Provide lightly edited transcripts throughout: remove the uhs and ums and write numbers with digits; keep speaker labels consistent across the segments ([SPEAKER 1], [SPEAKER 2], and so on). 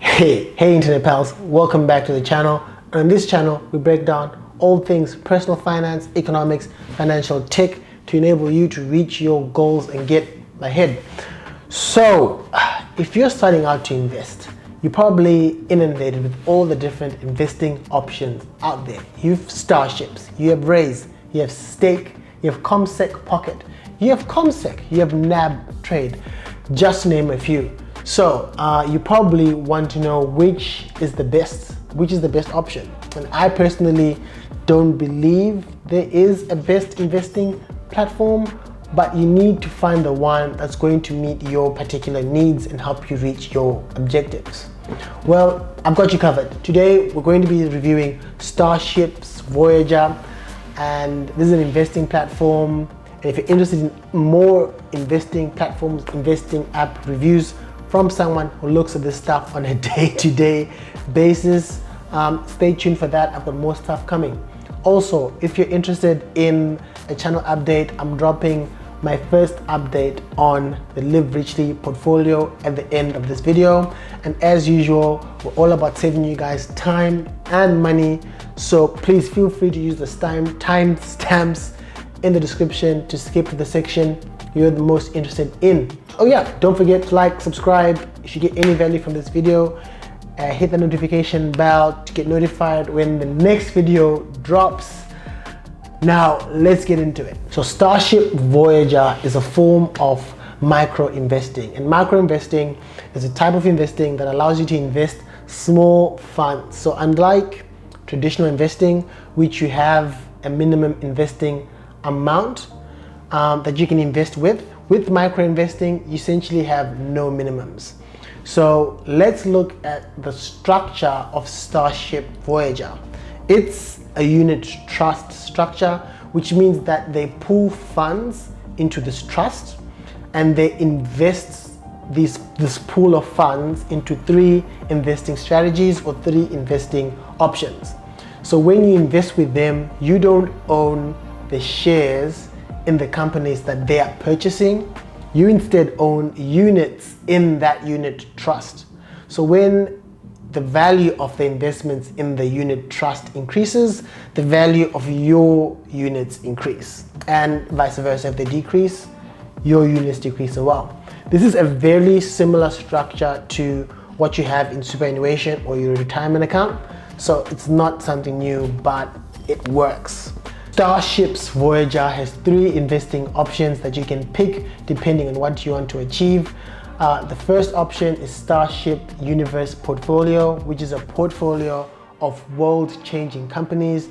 [SPEAKER 1] Hey internet pals, welcome back to the channel. On this channel, we break down all things personal finance, economics, financial tech to enable you to reach your goals and get ahead. So, if you're starting out to invest, you're probably inundated with all the different investing options out there. You have Starships, you have Raise, you have Stake, you have ComSec Pocket, you have ComSec, you have NAB Trade, just to name a few. So you probably want to know which is the best option. And I personally don't believe there is a best investing platform, but you need to find the one that's going to meet your particular needs and help you reach your objectives. Well, I've got you covered. Today we're going to be reviewing Starships Voyager, and this is an investing platform. And if you're interested in more investing platforms, investing app reviews from someone who looks at this stuff on a day-to-day basis, stay tuned for that. I've got more stuff coming. Also, if you're interested in a channel update, I'm dropping my first update on the Live Richly portfolio at the end of this video. And as usual, we're all about saving you guys time and money. So please feel free to use the time stamps in the description to skip to the section you're the most interested in. Oh yeah, don't forget to like, subscribe if you get any value from this video. Hit the notification bell to get notified when the next video drops. Now let's get into it. So Starship Voyager is a form of micro investing, and micro investing is a type of investing that allows you to invest small funds. So unlike traditional investing, which you have a minimum investing amount that you can invest with micro investing, you essentially have no minimums. So let's look at the structure of Starship Voyager. It's a unit trust structure, which means that they pool funds into this trust and they invest this pool of funds into 3 investing strategies or 3 investing options. So when you invest with them, you don't own the shares in the companies that they are purchasing. You instead own units in that unit trust. So when the value of the investments in the unit trust increases, the value of your units increase, and vice versa. If they decrease, your units decrease as well. This is a very similar structure to what you have in superannuation or your retirement account. So it's not something new, but it works. Starships Voyager has 3 investing options that you can pick depending on what you want to achieve. The first option is Starship Universe Portfolio, which is a portfolio of world-changing companies.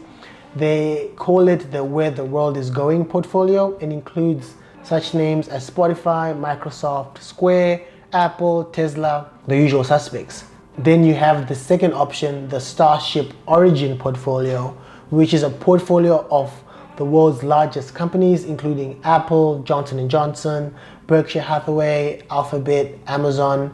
[SPEAKER 1] They call it the Where the World is Going portfolio, and includes such names as Spotify, Microsoft, Square, Apple, Tesla, the usual suspects. Then you have the second option, the Starship Origin Portfolio, which is a portfolio of the world's largest companies, including Apple, Johnson & Johnson, Berkshire Hathaway, Alphabet, Amazon.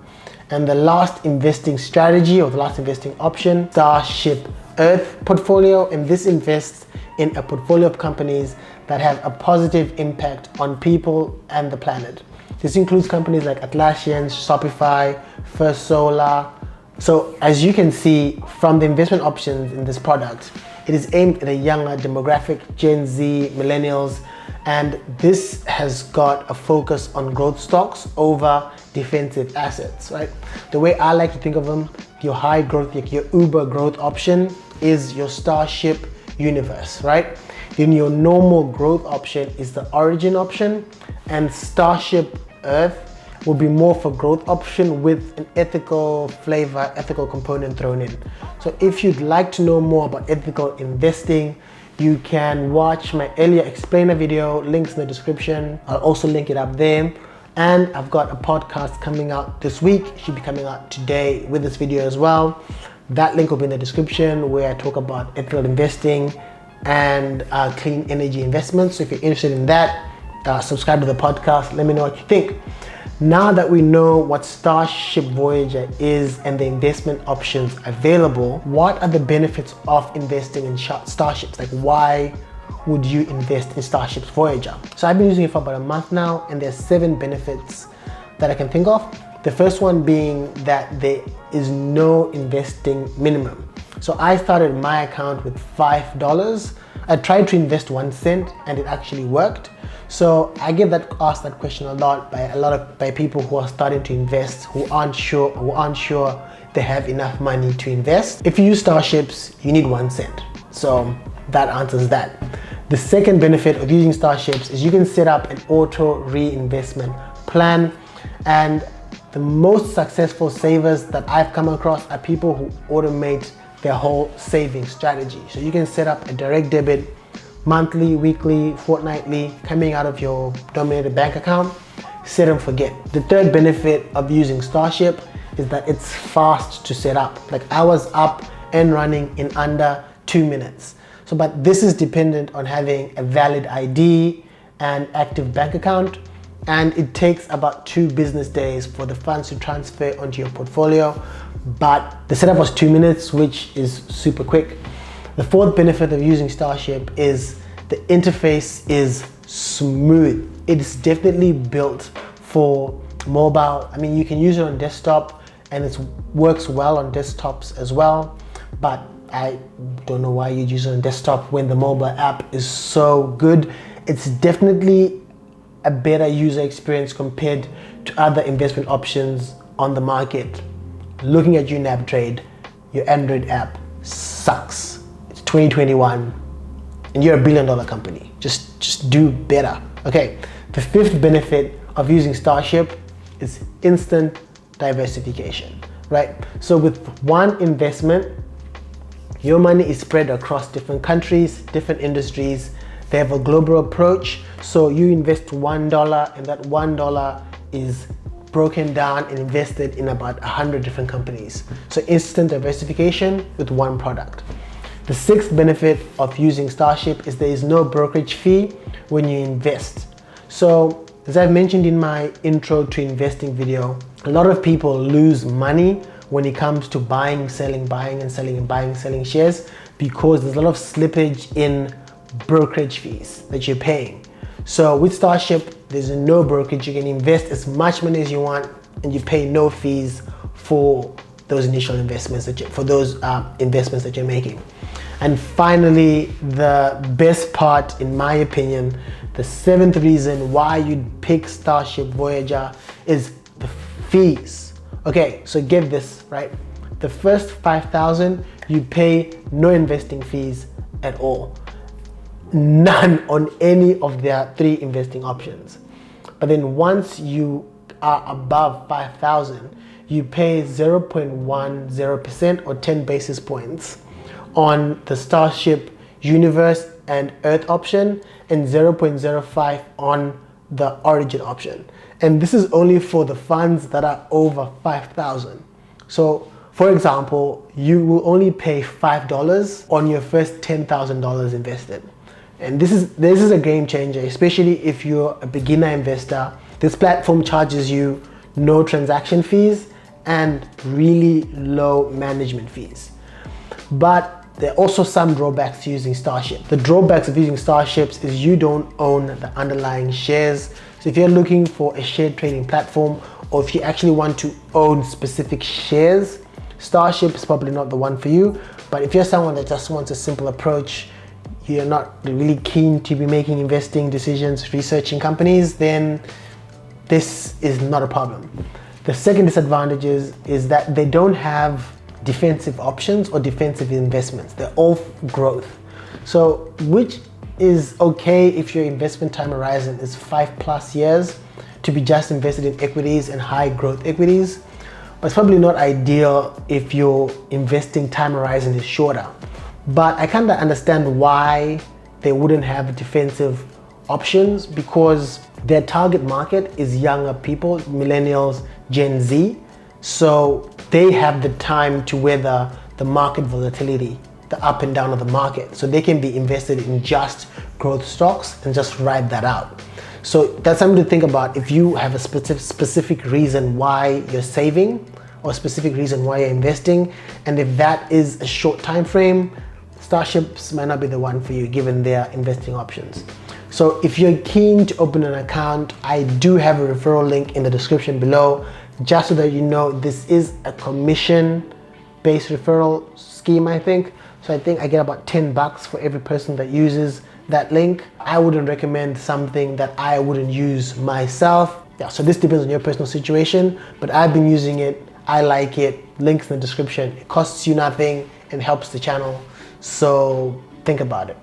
[SPEAKER 1] And the last investing strategy, or the last investing option, Starship Earth Portfolio, and this invests in a portfolio of companies that have a positive impact on people and the planet. This includes companies like Atlassian, Shopify, First Solar. So as you can see from the investment options in this product, it is aimed at a younger demographic, Gen Z, millennials, and this has got a focus on growth stocks over defensive assets, right? The way I like to think of them, your high growth, like your Uber growth option is your Starship Universe, right? Then your normal growth option is the Origin option, and Starship Earth will be more for growth option with an ethical flavor, ethical component thrown in. So if you'd like to know more about ethical investing, you can watch my earlier explainer video, links in the description. I'll also link it up there. And I've got a podcast coming out this week. It should be coming out today with this video as well. That link will be in the description, where I talk about ethical investing and clean energy investments. So if you're interested in that, subscribe to the podcast. Let me know what you think. Now that we know what Starship Voyager is and the investment options available, what are the benefits of investing in Starships? Like, why would you invest in Starships Voyager? So I've been using it for about a month now, and there's 7 benefits that I can think of. The first one being that there is no investing minimum. So I started my account with $5. I tried to invest 1 cent and it actually worked. So I get asked that question a lot by people who are starting to invest, who aren't sure they have enough money to invest. If you use Starships, you need 1 cent. So that answers that. The second benefit of using Starships is you can set up an auto reinvestment plan, and the most successful savers that I've come across are people who automate their whole saving strategy. So you can set up a direct debit monthly, weekly, fortnightly, coming out of your dominated bank account, set and forget. The third benefit of using Starship is that it's fast to set up. Like, I was up and running in under 2 minutes. So, but this is dependent on having a valid ID and active bank account, and it takes about 2 business days for the funds to transfer onto your portfolio. But the setup was 2 minutes, which is super quick. The fourth benefit of using Starship is the interface is smooth. It is definitely built for mobile. I mean, you can use it on desktop and it works well on desktops as well, but I don't know why you'd use it on desktop when the mobile app is so good. It's definitely a better user experience compared to other investment options on the market. Looking at you, NabTrade, your Android app sucks. It's 2021 and you're $1 billion company. Just do better. Okay, the fifth benefit of using Starship is instant diversification, right? So with one investment, your money is spread across different countries, different industries. They have a global approach. So you invest $1 and that $1 is broken down and invested in about 100 different companies. So instant diversification with one product. The sixth benefit of using Starship is there is no brokerage fee when you invest. So as I've mentioned in my intro to investing video, a lot of people lose money when it comes to buying, selling, buying and selling, and buying, selling shares, because there's a lot of slippage in brokerage fees that you're paying. So with Starship, there's no brokerage. You can invest as much money as you want and you pay no fees for those initial investments investments that you're making. And finally, the best part, in my opinion, the seventh reason why you'd pick Starship Voyager is the fees. Okay, so get this, right? The first 5,000, you pay no investing fees at all. None on any of their 3 investing options. But then once you are above 5,000, you pay 0.10% or 10 basis points on the Starship Universe and Earth option, and 0.05 on the Origin option. And this is only for the funds that are over 5,000. So for example, you will only pay $5 on your first $10,000 invested. And this is a game changer, especially if you're a beginner investor. This platform charges you no transaction fees and really low management fees. But there are also some drawbacks to using Starship. The drawbacks of using Starships is you don't own the underlying shares. So if you're looking for a share trading platform, or if you actually want to own specific shares, Starship is probably not the one for you. But if you're someone that just wants a simple approach, you're not really keen to be making investing decisions, researching companies, then this is not a problem. The second disadvantage is that they don't have defensive options or defensive investments. They're all growth. So which is okay if your investment time horizon is 5+ years to be just invested in equities and high growth equities. But it's probably not ideal if your investing time horizon is shorter. But I kind of understand why they wouldn't have defensive options, because their target market is younger people, millennials, Gen Z. So they have the time to weather the market volatility, the up and down of the market. So they can be invested in just growth stocks and just ride that out. So that's something to think about if you have a specific reason why you're saving, or a specific reason why you're investing. And if that is a short time frame, Starships might not be the one for you given their investing options. So if you're keen to open an account, I do have a referral link in the description below. Just so that you know, this is a commission-based referral scheme, I think. So I think I get about $10 for every person that uses that link. I wouldn't recommend something that I wouldn't use myself. Yeah, so this depends on your personal situation, but I've been using it. I like it. Links in the description. It costs you nothing and helps the channel. So think about it.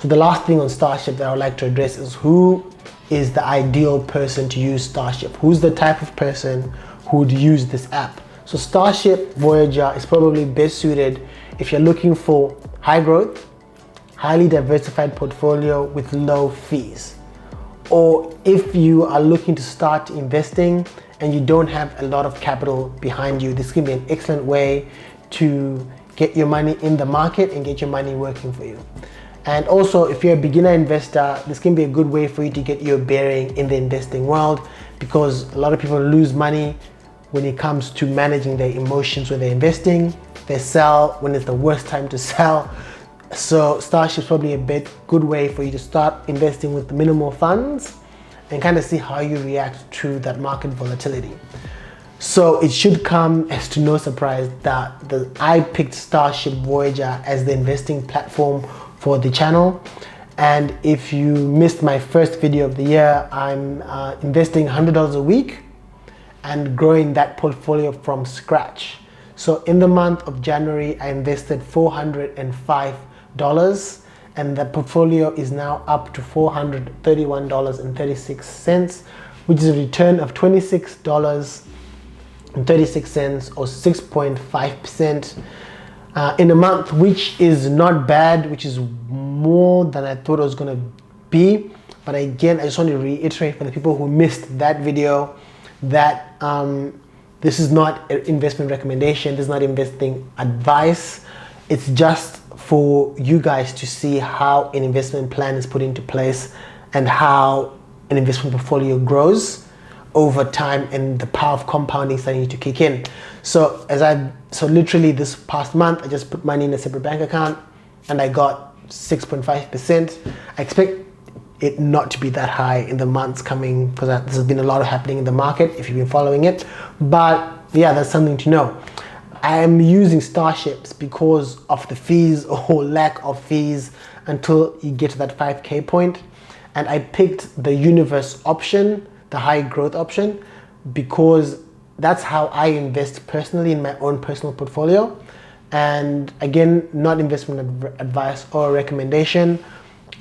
[SPEAKER 1] So the last thing on Starship that I would like to address is who is the ideal person to use Starship? Who's the type of person who would use this app? So Starship Voyager is probably best suited if you're looking for high growth, highly diversified portfolio with low fees. Or if you are looking to start investing and you don't have a lot of capital behind you, this can be an excellent way to get your money in the market and get your money working for you. And also, if you're a beginner investor, this can be a good way for you to get your bearing in the investing world, because a lot of people lose money when it comes to managing their emotions when they're investing. They sell when it's the worst time to sell. So Starship's probably a good way for you to start investing with minimal funds and kind of see how you react to that market volatility. So it should come as to no surprise that I picked Starship Voyager as the investing platform for the channel. And if you missed my first video of the year, I'm investing $100 a week and growing that portfolio from scratch. So in the month of January, I invested $405 and the portfolio is now up to $431.36, which is a return of $26.36 or 6.5% in a month, which is not bad, which is more than I thought it was going to be. But again, I just want to reiterate for the people who missed that video that this is not an investment recommendation, this is not investing advice. It's just for you guys to see how an investment plan is put into place and how an investment portfolio grows over time and the power of compounding starting to kick in. So literally this past month, I just put money in a separate bank account and I got 6.5%. I expect it not to be that high in the months coming, because this has been a lot of happening in the market if you've been following it. But yeah, that's something to know. I am using Starships because of the fees or lack of fees until you get to that 5K point. And I picked the universe option, the high growth option, because that's how I invest personally in my own personal portfolio. And again, not investment advice or recommendation.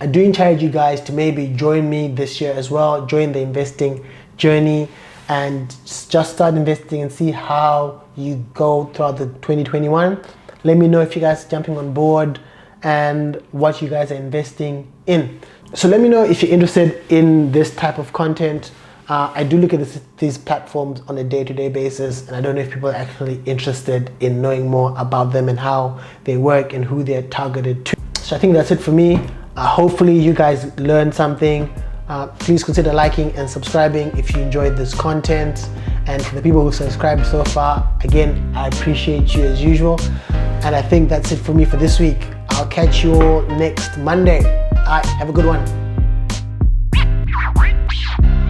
[SPEAKER 1] I do encourage you guys to maybe join me this year as well, join the investing journey and just start investing and see how you go throughout the 2021. Let me know if you guys are jumping on board and what you guys are investing in. So let me know if you're interested in this type of content. I do look at these platforms on a day-to-day basis, and I don't know if people are actually interested in knowing more about them and how they work and who they're targeted to. So I think that's it for me. Hopefully you guys learned something. Please consider liking and subscribing if you enjoyed this content. And for the people who subscribed so far, again, I appreciate you as usual. And I think that's it for me for this week. I'll catch you all next Monday. All right, have a good one.